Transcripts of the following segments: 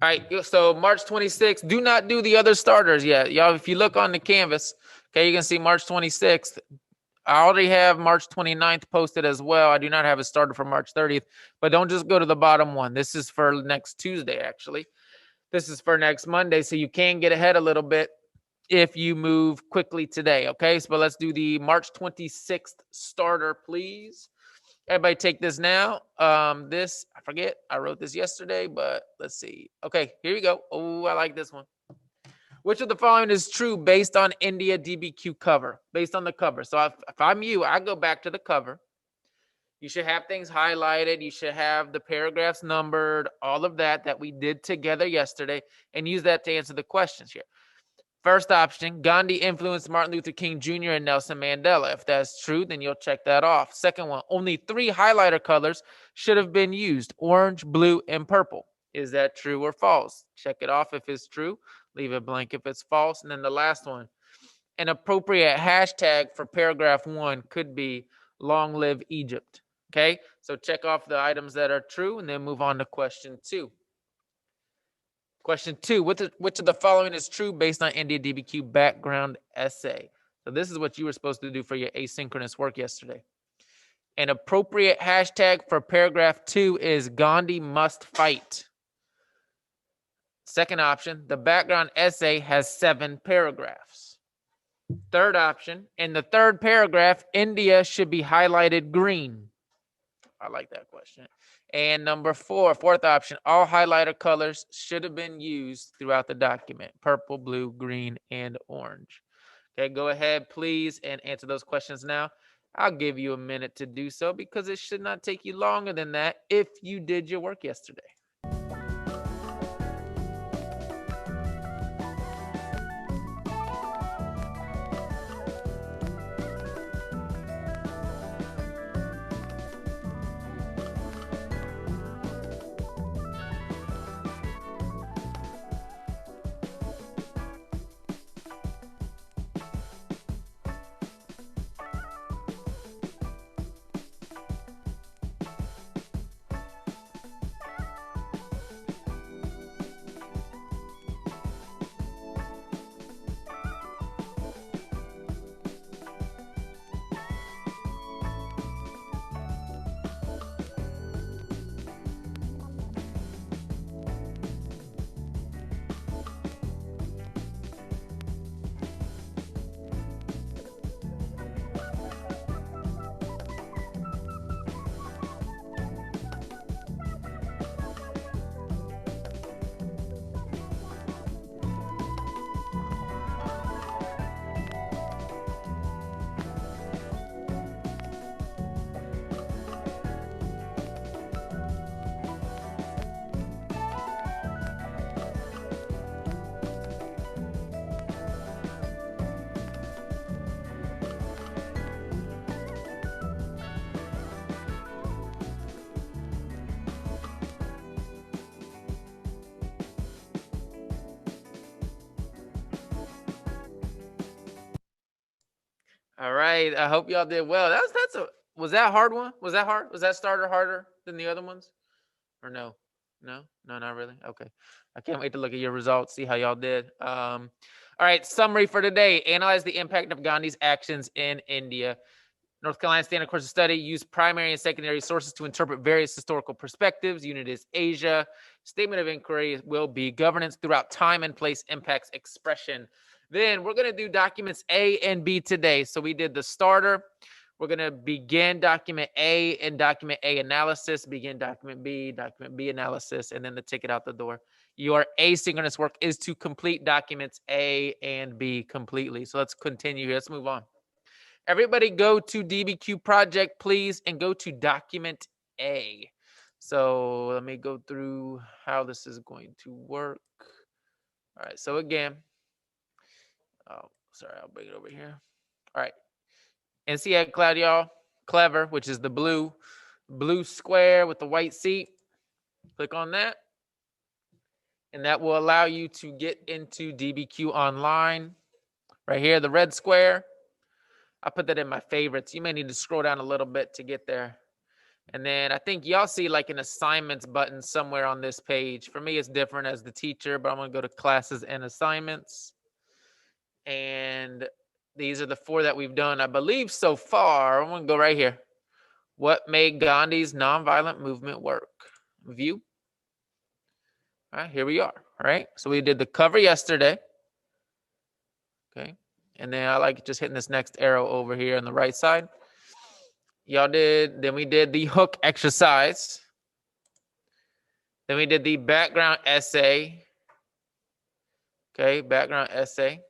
All right, so March 26th, do not do the other starters yet. Y'all, if you look on the canvas, okay, you can see March 26th. I already have March 29th posted as well. I do not have a starter for March 30th, but don't just go to the bottom one. This is for next Tuesday, actually. This is for next Monday, so you can get ahead a little bit if you move quickly today, okay? So let's do the March 26th starter, please. Everybody take this now. This, I forget, I wrote this yesterday, but let's see. Okay, here we go. Oh, I like this one. Which of the following is true based on India DBQ cover? Based on the cover. So if I'm you, I go back to the cover. You should have things highlighted. You should have the paragraphs numbered, all of that we did together yesterday, and use that to answer the questions here. First option, Gandhi influenced Martin Luther King Jr. and Nelson Mandela. If that's true, then you'll check that off. Second one, only 3 highlighter colors should have been used, orange, blue, and purple. Is that true or false? Check it off if it's true. Leave it blank if it's false. And then the last one, an appropriate hashtag for paragraph 1 could be long live Egypt. Okay, so check off the items that are true and then move on to question 2. Question 2, which of the following is true based on India DBQ background essay? So this is what you were supposed to do for your asynchronous work yesterday. An appropriate hashtag for paragraph 2 is Gandhi must fight. Second option, the background essay has 7 paragraphs. Third option, in the third paragraph, India should be highlighted green. I like that question. And number 4, fourth option, all highlighter colors should have been used throughout the document. Purple, blue, green, and orange. Okay, go ahead, please, and answer those questions now. I'll give you a minute to do so because it should not take you longer than that if you did your work yesterday. All right, I hope y'all did well. Was that a hard one? Was that hard? Was that starter harder than the other ones? Or no? No, not really. Okay. I can't wait to look at your results, see how y'all did. All right, summary for today. Analyze the impact of Gandhi's actions in India. North Carolina Standard Course of Study use primary and secondary sources to interpret various historical perspectives. Unit is Asia. Statement of inquiry will be governance throughout time and place impacts expression. Then we're going to do documents A and B today. So we did the starter. We're going to begin document A and document A analysis, begin document B analysis, and then the ticket out the door. Your asynchronous work is to complete documents A and B completely. So let's continue here. Let's move on. Everybody go to DBQ project, please, and go to document A. So let me go through how this is going to work. All right, so again, oh, sorry, I'll bring it over here. All right, NCAD Cloud, y'all, Clever, which is the blue square with the white seat. Click on that. And that will allow you to get into DBQ Online. Right here, the red square. I put that in my favorites. You may need to scroll down a little bit to get there. And then I think y'all see like an assignments button somewhere on this page. For me, it's different as the teacher, but I'm going to go to classes and assignments. And these are the 4 that we've done, I believe, so far. I'm going to go right here. What made Gandhi's nonviolent movement work? View. All right, here we are. All right, so we did the cover yesterday. Okay, and then I like just hitting this next arrow over here on the right side. Y'all did, then we did the hook exercise. Then we did the background essay. Okay, background essay.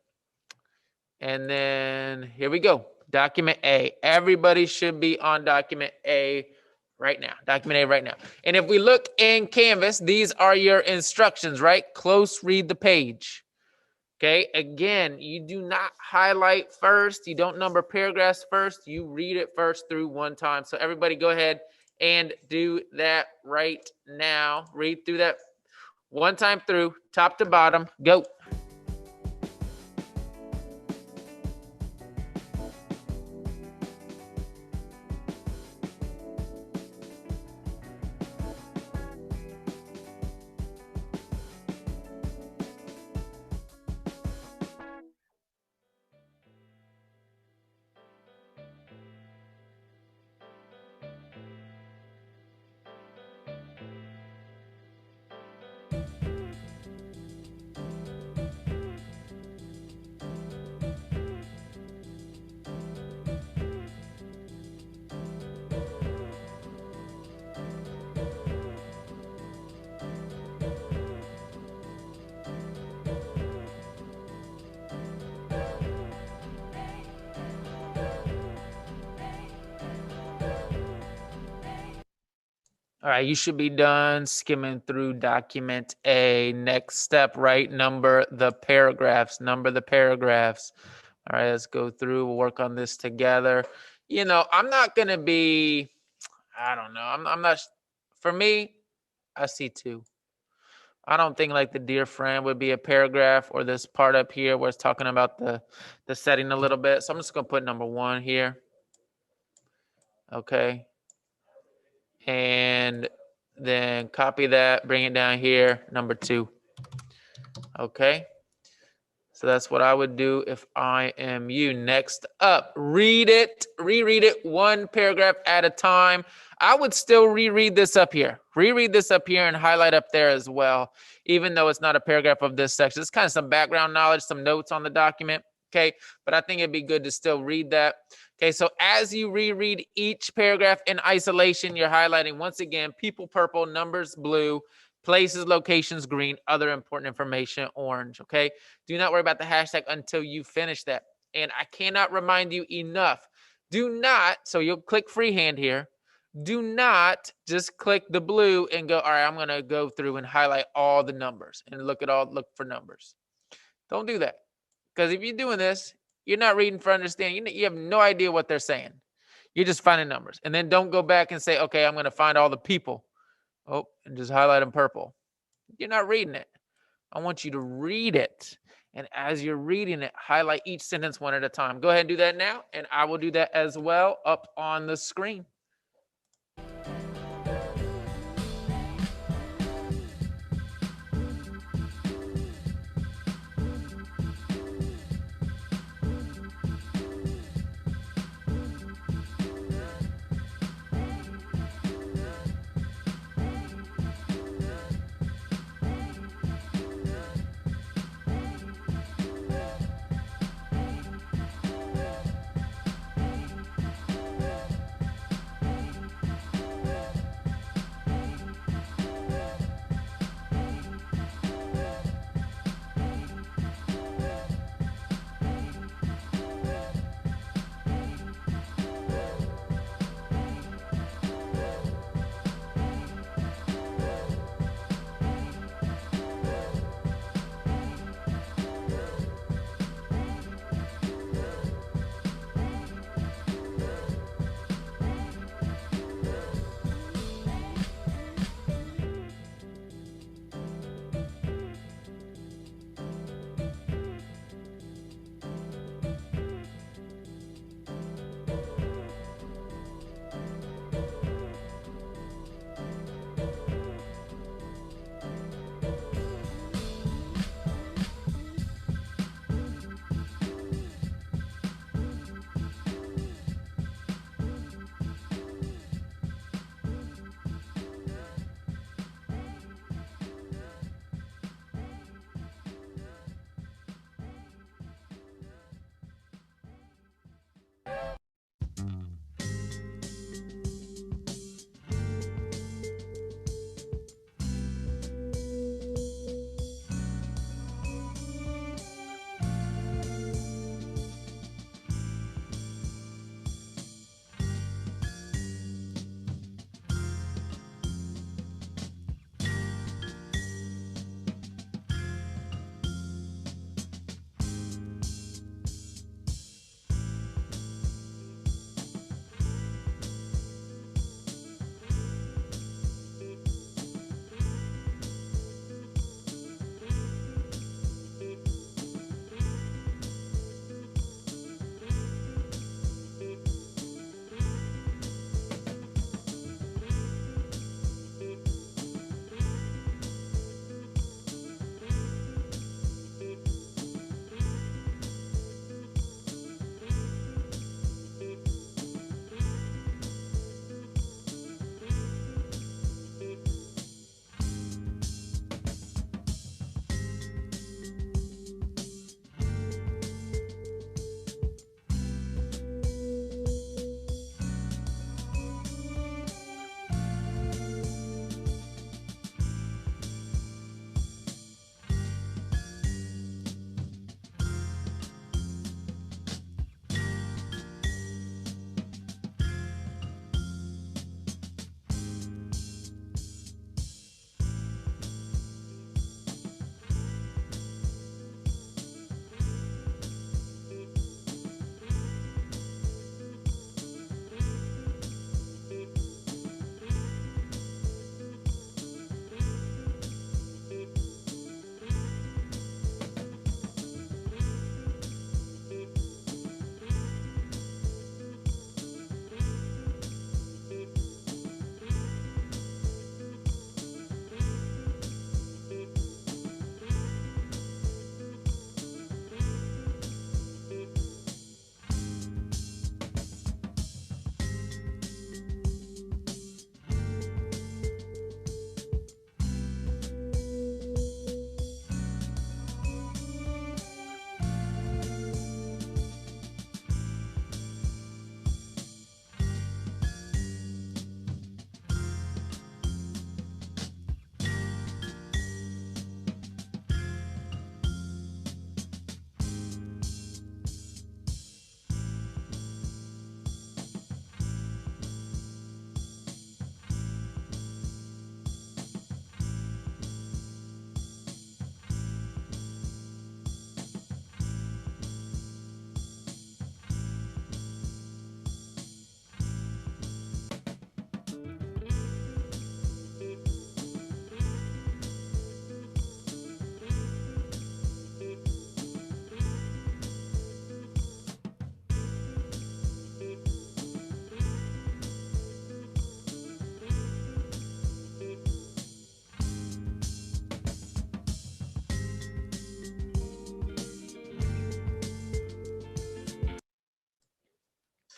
And then here we go. Document A. Everybody should be on document A right now. Document A right now. And if we look in Canvas, these are your instructions, right? Close read the page. Okay, again, you do not highlight first. You don't number paragraphs first. You read it first through one time. So everybody go ahead and do that right now. Read through that one time through, top to bottom. Go. All right, you should be done skimming through document A. Next step, right? Number the paragraphs. Number the paragraphs. All right, let's go through. We'll work on this together. You know, I'm not going to be, I don't know. I'm not, for me, I see 2. I don't think like the dear friend would be a paragraph, or this part up here where it's talking about the setting a little bit. So I'm just going to put number 1 here. Okay. And then copy that, bring it down here, number 2. Okay. So that's what I would do if I am you. Next up, read it, reread it 1 paragraph at a time. I would still reread this up here. Reread this up here and highlight up there as well, even though it's not a paragraph of this section. It's kind of some background knowledge, some notes on the document. Okay. But I think it'd be good to still read that. Okay, so as you reread each paragraph in isolation, you're highlighting, once again, people purple, numbers blue, places, locations green, other important information orange, okay? Do not worry about the hashtag until you finish that. And I cannot remind you enough. Do not, so you'll click freehand here. Do not just click the blue and go, all right, I'm going to go through and highlight all the numbers and look for numbers. Don't do that. Because if you're doing this, you're not reading for understanding. You have no idea what they're saying. You're just finding numbers. And then don't go back and say, okay, I'm going to find all the people. Oh, and just highlight them purple. You're not reading it. I want you to read it. And as you're reading it, highlight each sentence 1 at a time. Go ahead and do that now. And I will do that as well up on the screen.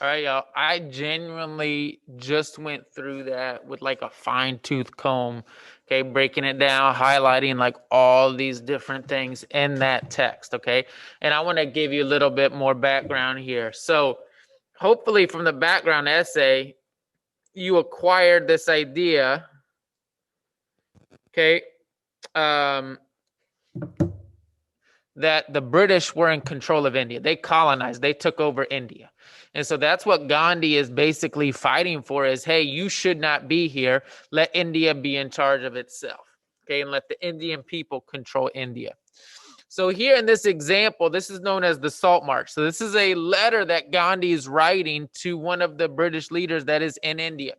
All right, y'all. I genuinely just went through that with like a fine tooth comb, okay, breaking it down, highlighting like all these different things in that text, okay? And I want to give you a little bit more background here. So, hopefully, from the background essay, you acquired this idea, okay, that the British were in control of India. They colonized, they took over India. And so that's what Gandhi is basically fighting for is, hey, you should not be here. Let India be in charge of itself. Okay, and let the Indian people control India. So here in this example, this is known as the Salt March. So this is a letter that Gandhi is writing to one of the British leaders that is in India.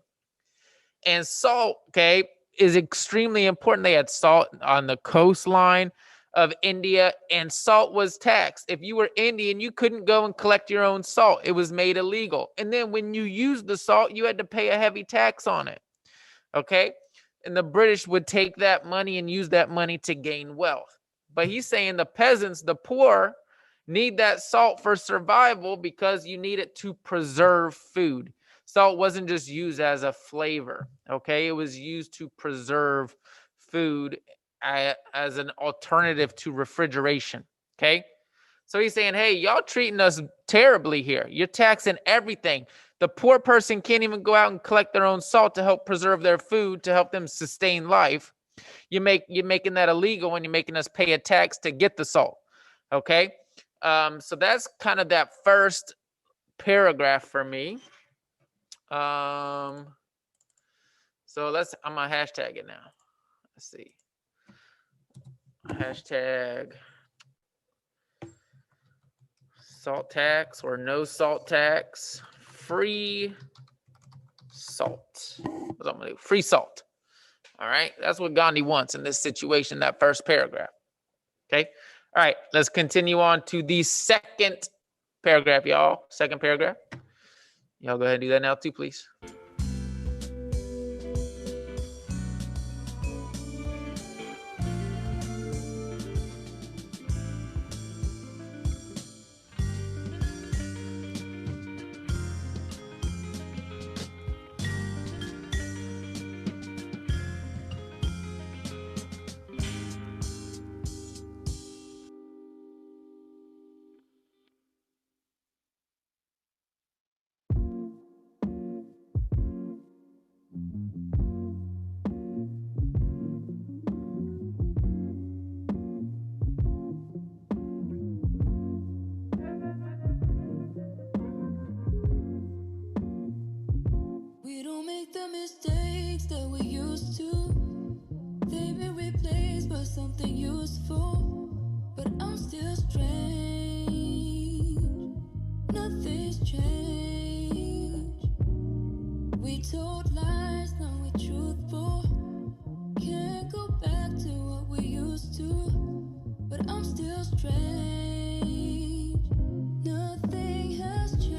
And salt, okay, is extremely important. They had salt on the coastline of India, and salt was taxed. If you were Indian, you couldn't go and collect your own salt. It was made illegal. And then when you used the salt, you had to pay a heavy tax on it. Okay? And the British would take that money and use that money to gain wealth. But he's saying the peasants, the poor, need that salt for survival because you need it to preserve food. Salt wasn't just used as a flavor, okay? It was used to preserve food as an alternative to refrigeration, okay? So he's saying, hey, y'all treating us terribly here. You're taxing everything. The poor person can't even go out and collect their own salt to help preserve their food, to help them sustain life. You're making that illegal when you're making us pay a tax to get the salt, okay? So that's kind of that first paragraph for me. So I'm gonna hashtag it now. Let's see. Hashtag salt tax or no salt tax. Free salt. What's I'm gonna do? Free salt. All right. That's what Gandhi wants in this situation, that first paragraph. Okay. All right. Let's continue on to the second paragraph, y'all. Second paragraph. Y'all go ahead and do that now too, please. We don't make the mistakes that we used to. They've been replaced by something useful. But I'm still strange. Nothing's changed. We told lies, now we're truthful. Can't go back to what we used to. But I'm still strange. Nothing has changed.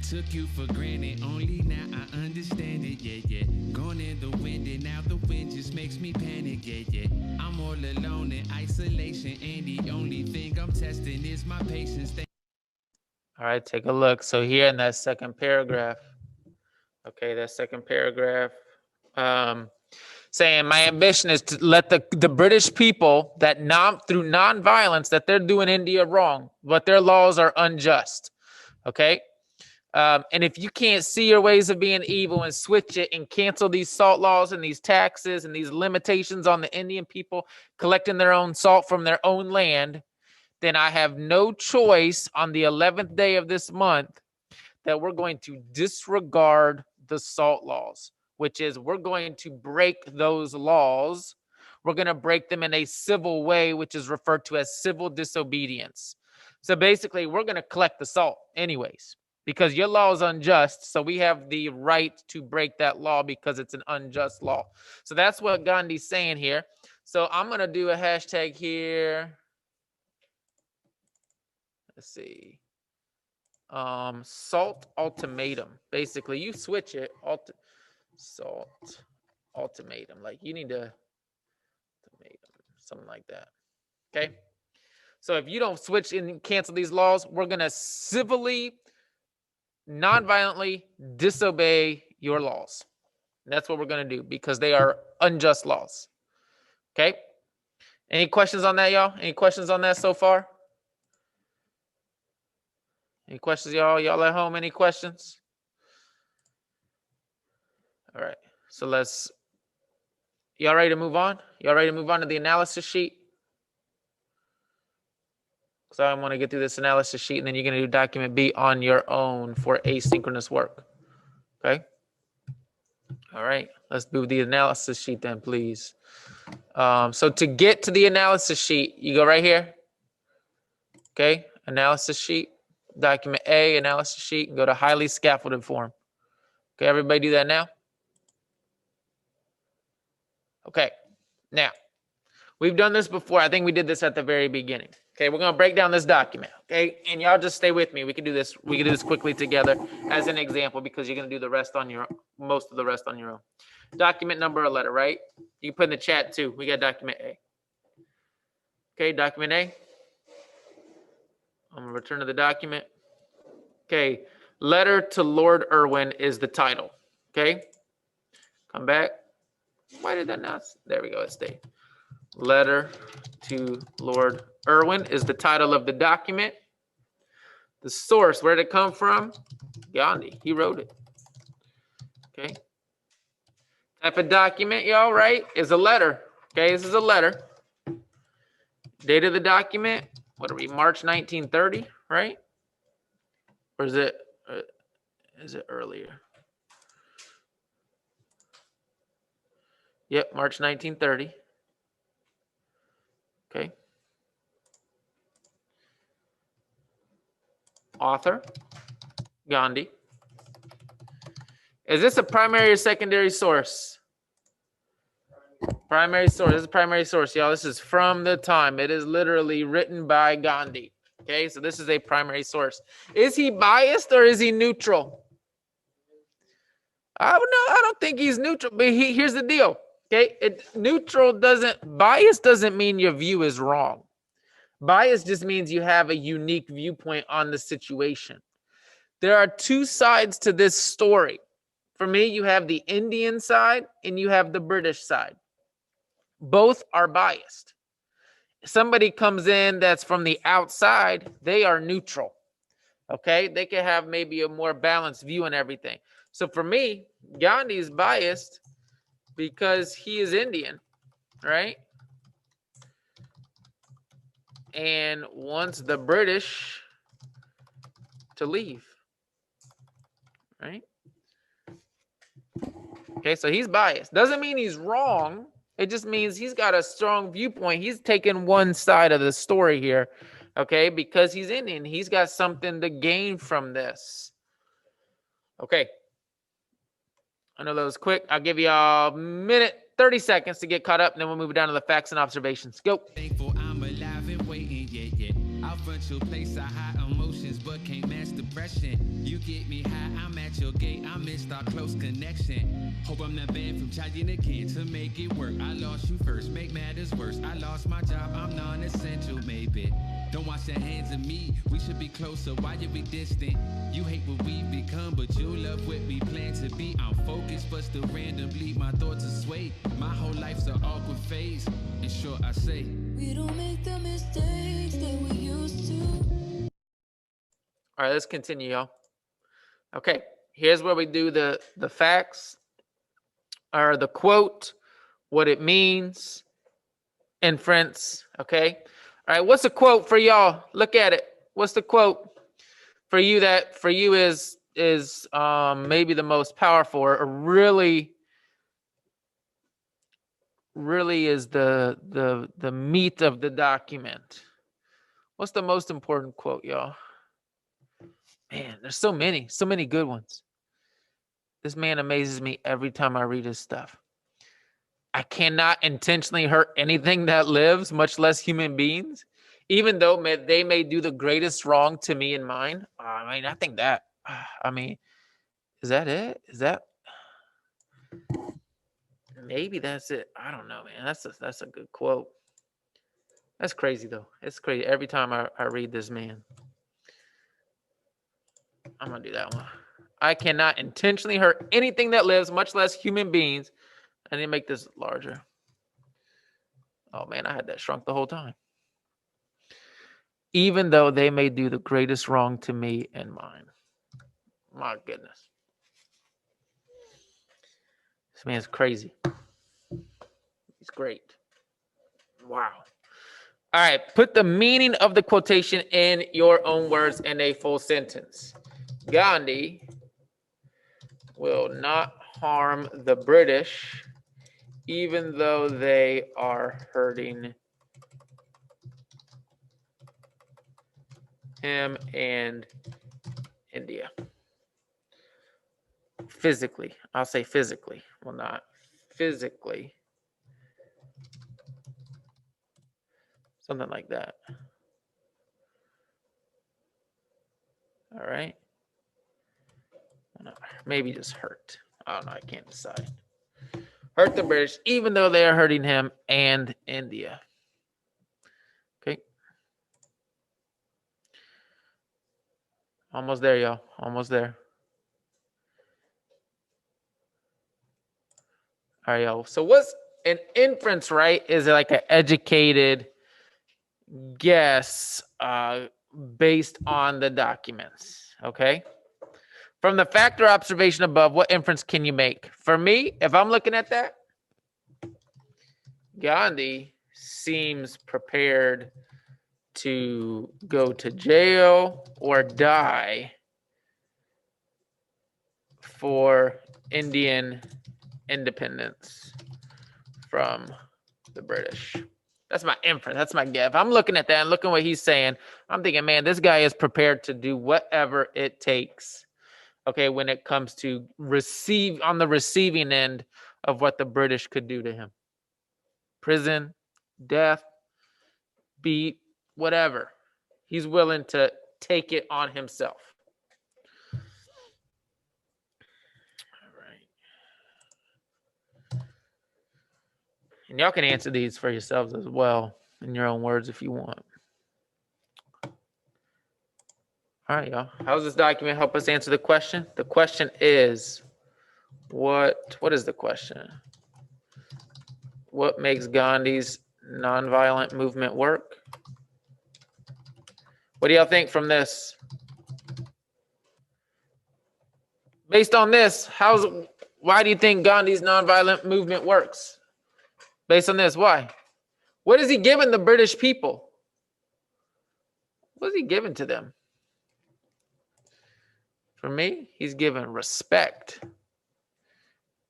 Took you for granted, only now I understand it, yeah, yeah. Gone in the wind and now the wind just makes me panic, yeah, yeah. I'm all alone in isolation and the only thing I'm testing is my patience. All right, take a look. So here in that second paragraph, okay, that second paragraph, saying my ambition is to let the British people that through nonviolence that they're doing India wrong, but their laws are unjust. Okay. And if you can't see your ways of being evil and switch it and cancel these salt laws and these taxes and these limitations on the Indian people collecting their own salt from their own land, then I have no choice on the 11th day of this month that we're going to disregard the salt laws, which is we're going to break those laws. We're going to break them in a civil way, which is referred to as civil disobedience. So basically, we're going to collect the salt anyways, because your law is unjust. So we have the right to break that law because it's an unjust law. So that's what Gandhi's saying here. So I'm going to do a hashtag here. Let's see. Salt ultimatum. Basically, you switch it. Salt ultimatum. Like you need to ultimatum, something like that. Okay. So if you don't switch and cancel these laws, we're going to civilly, non-violently disobey your laws. And that's what we're going to do because they are unjust laws. Okay? Any questions on that, y'all? Any questions on that so far? Any questions, y'all? Y'all at home? Any questions? All right. So y'all ready to move on? Y'all ready to move on to the analysis sheet? So I want to get through this analysis sheet, and then you're going to do document B on your own for asynchronous work. Okay? All right. Let's do the analysis sheet then, please. So to get to the analysis sheet, you go right here. Okay? Analysis sheet. Document A, analysis sheet, and go to highly scaffolded form. Okay, everybody do that now? Okay. Now, we've done this before. I think we did this at the very beginning. Okay, we're going to break down this document. Okay, and y'all just stay with me. We can do this. We can do this quickly together as an example because you're going to do the rest on your most of the rest on your own. Document number or letter, right? You can put in the chat too. We got document A. Okay, document A. I'm going to return to the document. Okay, letter to Lord Irwin is the title. Okay, come back. Why did that not? There we go. It stayed. Letter to Lord Irwin is the title of the document. The source, where did it come from? Gandhi. He wrote it. Okay. Type of document, y'all, right? Is a letter. Okay, this is a letter. Date of the document, what are we, March 1930, right? Or is it earlier? Yep, March 1930. Okay. Author, Gandhi. Is this a primary or secondary source? Primary source. This is a primary source, y'all. This is from the time. It is literally written by Gandhi. Okay, so this is a primary source. Is he biased or is he neutral? I don't think he's neutral, but here's the deal. Okay, bias doesn't mean your view is wrong. Bias just means you have a unique viewpoint on the situation. There are two sides to this story. For me, you have the Indian side and you have the British side. Both are biased. Somebody comes in that's from the outside, they are neutral. Okay, they can have maybe a more balanced view on everything. So for me, Gandhi is biased because he is Indian, right? And wants the British to leave, right? Okay, so he's biased. Doesn't mean he's wrong. It just means he's got a strong viewpoint. He's taking one side of the story here, okay, because he's Indian. He's got something to gain from this. Okay. I know that was quick. I'll give you a minute, 30 seconds to get caught up, and then we'll move down to the facts and observations. Go. Thankful I'm alive and waiting, yeah, yeah. I'll front your place, I high emotions, but can't match depression. You get me high, I'm at your gate, I missed our close connection. Hope I'm not banned from charging again to make it work. I lost you first, make matters worse. I lost my job, I'm non-essential, maybe. Don't wash your hands of me, we should be closer, why you be distant? You hate what we've become, but you love what we plan to be. I'm focused, but still randomly, my thoughts are swayed. My whole life's an awkward phase, in short I say. We don't make the mistakes that we used to. All right, let's continue, y'all. Okay, here's where we do the facts, or the quote, what it means, inference, okay? All right, what's a quote for y'all? Look at it. What's the quote for you that for you is maybe the most powerful, or really is the meat of the document? What's the most important quote, y'all? Man, there's so many good ones. This man amazes me every time I read his stuff. I cannot intentionally hurt anything that lives, much less human beings, even though they may do the greatest wrong to me and mine. I mean, I think that, is that it? Is that, maybe that's it. I don't know, man. That's a good quote. That's crazy, though. It's crazy. Every time I read this, man. I'm going to do that one. I cannot intentionally hurt anything that lives, much less human beings. I need to make this larger. Oh, man, I had that shrunk the whole time. Even though they may do the greatest wrong to me and mine. My goodness. This man's crazy. He's great. Wow. All right. Put the meaning of the quotation in your own words in a full sentence. Gandhi will not harm the British, even though they are hurting him and India. Physically. I'll say physically. Well, not physically. Something like that. All right. Maybe just hurt. I don't know. I can't decide. Hurt the British, even though they are hurting him and India. Okay. Almost there, y'all. Almost there. All right, y'all. So what's an inference, right? Is it like an educated guess based on the documents? Okay. From the fact or observation above, what inference can you make? For me, if I'm looking at that, Gandhi seems prepared to go to jail or die for Indian independence from the British. That's my inference. That's my guess. If I'm looking at that and looking what he's saying, I'm thinking, man, this guy is prepared to do whatever it takes. Okay, when it comes to receive on the receiving end of what the British could do to him. Prison, death, beat, whatever. He's willing to take it on himself. All right. And y'all can answer these for yourselves as well in your own words if you want. All right, y'all. How does this document help us answer the question? The question is, what is the question? What makes Gandhi's nonviolent movement work? What do y'all think from this? Based on this, why do you think Gandhi's nonviolent movement works? Based on this, why? What is he giving the British people? What is he giving to them? For me, he's giving respect.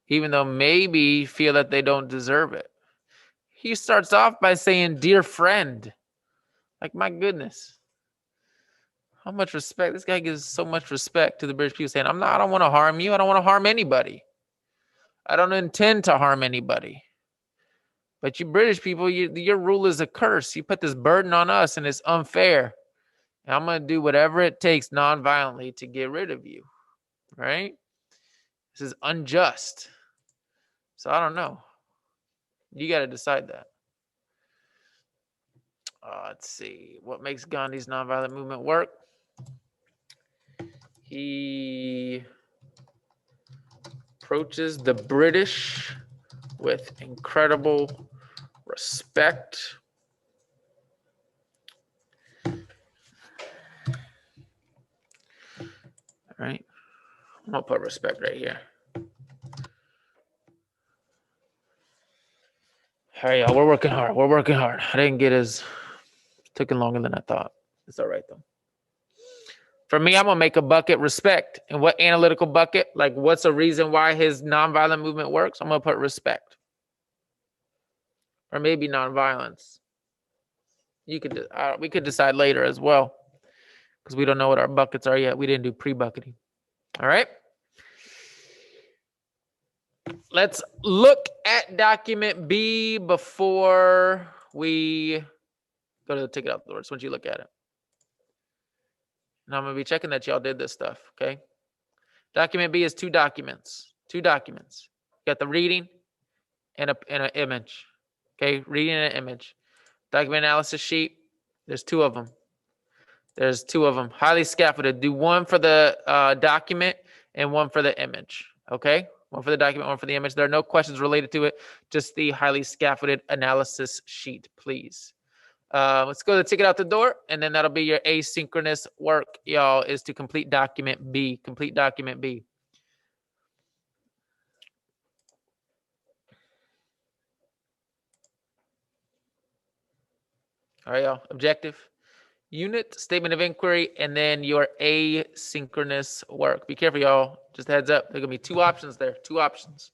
Even though maybe you feel that they don't deserve it. He starts off by saying, dear friend. Like, my goodness. How much respect? This guy gives so much respect to the British people, saying, I don't want to harm you. I don't want to harm anybody. I don't intend to harm anybody. But you British people, your rule is a curse. You put this burden on us, and it's unfair. And I'm going to do whatever it takes non-violently to get rid of you. Right? This is unjust. So I don't know. You got to decide that. Let's see. What makes Gandhi's nonviolent movement work? He approaches the British with incredible respect. All right. I'm going to put respect right here. All right, y'all. We're working hard. We're working hard. I didn't get as... Took longer than I thought. It's all right, though. For me, I'm going to make a bucket respect. And what analytical bucket? Like, what's a reason why his nonviolent movement works? I'm going to put respect. Or maybe nonviolence. We could decide later as well. Because we don't know what our buckets are yet. We didn't do pre-bucketing. All right? Let's look at document B before we go to the ticket out the door. Once you look at it. Now I'm going to be checking that y'all did this stuff, okay? Document B is two documents. Two documents. You got the reading and an image. Okay, reading and an image. Document analysis sheet. There's two of them. There's two of them. Highly scaffolded. Do one for the document and one for the image. Okay? One for the document, one for the image. There are no questions related to it. Just the highly scaffolded analysis sheet, please. Let's go to the ticket out the door, and then that'll be your asynchronous work, y'all, is to complete document B. Complete document B. All right, y'all. Objective, unit, statement of inquiry, and then your asynchronous work. Be careful, y'all. Just a heads up. There are going to be two options there. Two options.